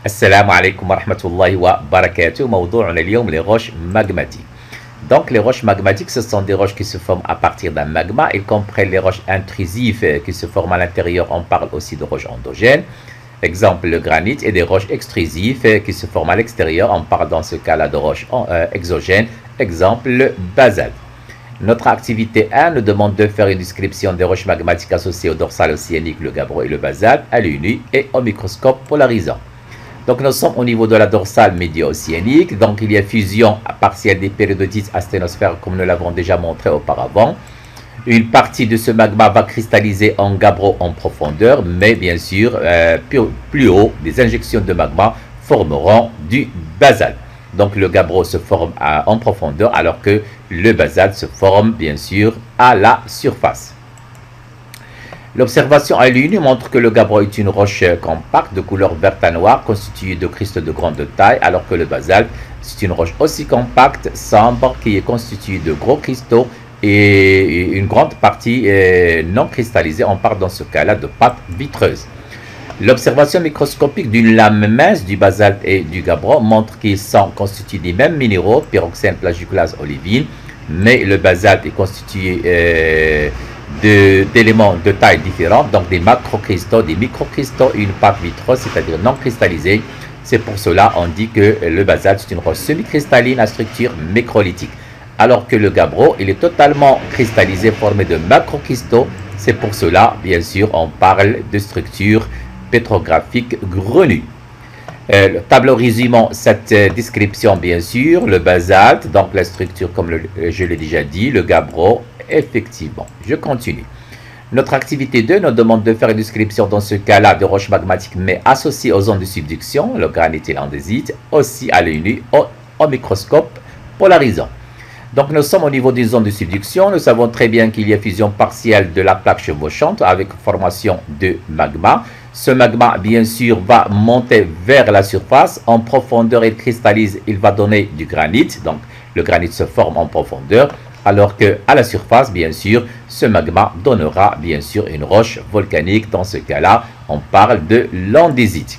Assalamu alaikum wa rahmatullahi wa barakatuh. موضوعنا اليوم les roches magmatiques. Donc les roches magmatiques, ce sont des roches qui se forment à partir d'un magma. Ils comprennent les roches intrusives qui se forment à l'intérieur. On parle aussi de roches endogènes. Exemple, le granit, et des roches extrusives qui se forment à l'extérieur. On parle dans ce cas-là de roches exogènes. Exemple, le basalte. Notre activité 1 nous demande de faire une description des roches magmatiques associées au dorsal océanique, le gabbro et le basalte, à l'œil nu et au microscope polarisant. Donc nous sommes au niveau de la dorsale médio-océanique. Donc il y a fusion partielle des péridotites asténosphères comme nous l'avons déjà montré auparavant. Une partie de ce magma va cristalliser en gabbro en profondeur, mais bien sûr plus haut, des injections de magma formeront du basalte. Donc le gabbro se forme en profondeur alors que le basalte se forme bien sûr à la surface. L'observation à l'œil nu montre que le gabbro est une roche compacte de couleur verte à noire constituée de cristaux de grande taille, alors que le basalte c'est une roche aussi compacte, sombre, qui est constituée de gros cristaux et une grande partie non cristallisée. On parle dans ce cas-là de pâte vitreuse. L'observation microscopique d'une lame mince du basalte et du gabbro montre qu'ils sont constitués des mêmes minéraux, pyroxène, plagioclase, olivine, mais le basalte est constitué d'éléments de taille différente, donc des macrocristaux, des microcristaux, une pâte vitreuse, c'est-à-dire non cristallisée. C'est pour cela on dit que le basalte c'est une roche semi-cristalline à structure microlithique, alors que le gabbro il est totalement cristallisé, formé de macrocristaux. C'est pour cela, bien sûr, on parle de structure pétrographique grenue. Le tableau résumant cette description, bien sûr, le basalte, donc la structure comme je l'ai déjà dit, le gabbro, effectivement. Je continue. Notre activité 2 nous demande de faire une description dans ce cas-là de roches magmatiques, mais associées aux zones de subduction, le granit et l'andésite, aussi à l'œil nu, au microscope polarisant. Donc nous sommes au niveau des zones de subduction. Nous savons très bien qu'il y a fusion partielle de la plaque chevauchante avec formation de magma. Ce magma, bien sûr, va monter vers la surface. En profondeur, il cristallise, il va donner du granit. Donc le granit se forme en profondeur, alors qu'à la surface, bien sûr, ce magma donnera, bien sûr, une roche volcanique. Dans ce cas-là, on parle de l'andésite.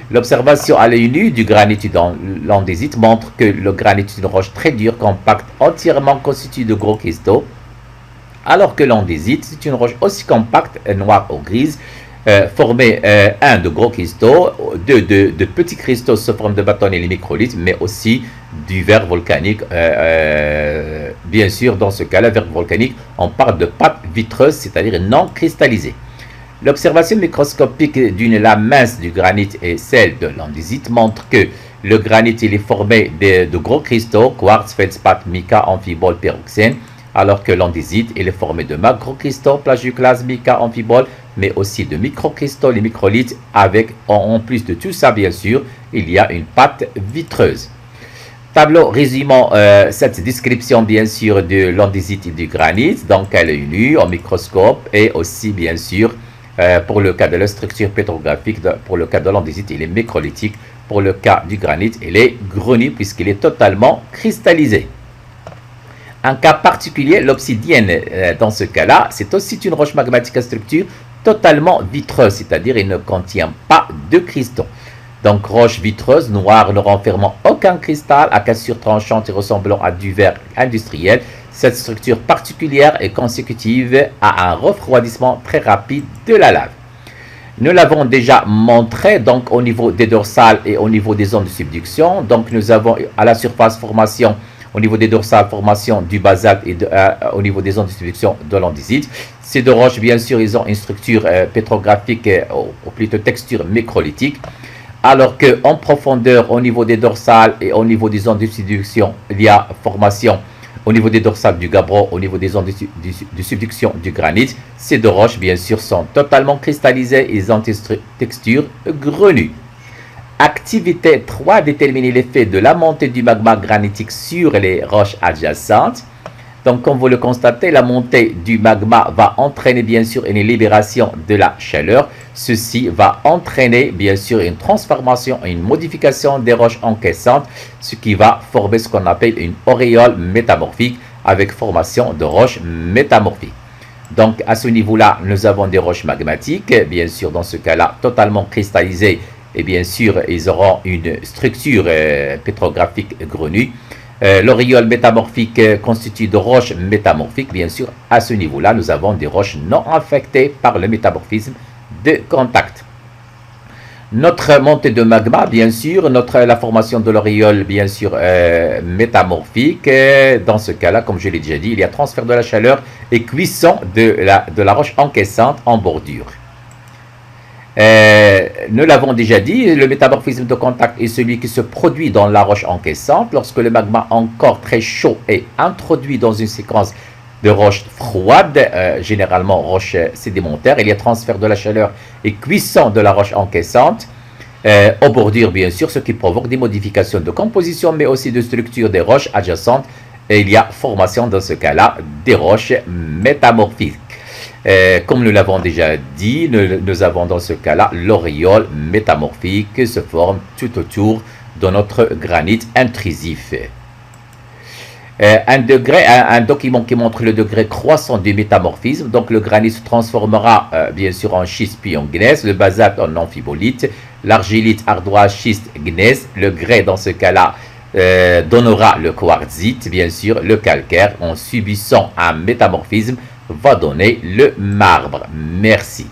L'observation à l'œil nu du granit dans l'andésite montre que le granit est une roche très dure, compacte, entièrement constituée de gros cristaux, alors que l'andésite c'est une roche aussi compacte, noire ou grise, formée de gros cristaux, de petits cristaux sous forme de bâtonnets et les microlithes, mais aussi du verre volcanique. Bien sûr, dans ce cas-là, verre volcanique, on parle de pâte vitreuse, c'est-à-dire non cristallisée. L'observation microscopique d'une lame mince du granit et celle de l'andésite montre que le granit il est formé de gros cristaux, quartz, feldspath, mica, amphibole, pyroxène, alors que l'andésite il est formé de macrocristaux, plagioclase, mica, amphibole, mais aussi de microcristaux, les microlithes, avec en plus de tout ça, bien sûr, il y a une pâte vitreuse. Tableau résumant cette description, bien sûr, de l'andésite et du granit, donc à l'œil nu, au microscope, et aussi, bien sûr, pour le cas de la structure pétrographique, pour le cas de l'andésite, il est microlithique. Pour le cas du granit, il est grenu puisqu'il est totalement cristallisé. Un cas particulier, l'obsidienne, dans ce cas-là, c'est aussi une roche magmatique à structure totalement vitreuse, c'est-à-dire il ne contient pas de cristaux. Donc roche vitreuse, noire, ne renfermant aucun cristal, à cassure tranchante et ressemblant à du verre industriel. Cette structure particulière est consécutive à un refroidissement très rapide de la lave. Nous l'avons déjà montré donc au niveau des dorsales et au niveau des zones de subduction. Donc nous avons à la surface formation, au niveau des dorsales formation du basalte et au niveau des zones de subduction de l'andésite. Ces deux roches, bien sûr, ils ont une structure pétrographique ou plutôt texture microlithique. Alors qu'en profondeur, au niveau des dorsales et au niveau des zones de subduction, il y a formation au niveau des dorsales du gabbro, au niveau des zones de subduction du granit. Ces deux roches, bien sûr, sont totalement cristallisées et ont une texture grenue. Activité 3, déterminer l'effet de la montée du magma granitique sur les roches adjacentes. Donc, comme vous le constatez, la montée du magma va entraîner, bien sûr, une libération de la chaleur. Ceci va entraîner, bien sûr, une transformation, une modification des roches encaissantes, ce qui va former ce qu'on appelle une auréole métamorphique avec formation de roches métamorphiques. Donc, à ce niveau-là, nous avons des roches magmatiques, bien sûr, dans ce cas-là, totalement cristallisées et bien sûr, ils auront une structure pétrographique grenue. L'auréole métamorphique constitue de roches métamorphiques. Bien sûr, à ce niveau-là, nous avons des roches non affectées par le métamorphisme de contact. Notre montée de magma, bien sûr, la formation de l'auréole, bien sûr, métamorphique. Dans ce cas-là, comme je l'ai déjà dit, il y a transfert de la chaleur et cuisson de la roche encaissante en bordure. Nous l'avons déjà dit, le métamorphisme de contact est celui qui se produit dans la roche encaissante lorsque le magma encore très chaud est introduit dans une séquence de roches froides, généralement roches sédimentaires. Il y a transfert de la chaleur et cuisson de la roche encaissante aux bordures, bien sûr, ce qui provoque des modifications de composition, mais aussi de structure des roches adjacentes. Et il y a formation dans ce cas-là des roches métamorphiques. Comme nous l'avons déjà dit, nous avons dans ce cas-là l'auréole métamorphique qui se forme tout autour de notre granit intrusif. Un document qui montre le degré croissant du métamorphisme. Donc le granit se transformera bien sûr en schiste puis en gneiss, le basalte en amphibolite, l'argilite, ardoise, schiste, gneiss. Le grès dans ce cas-là donnera le quartzite, bien sûr. Le calcaire, en subissant un métamorphisme, va donner le marbre. Merci.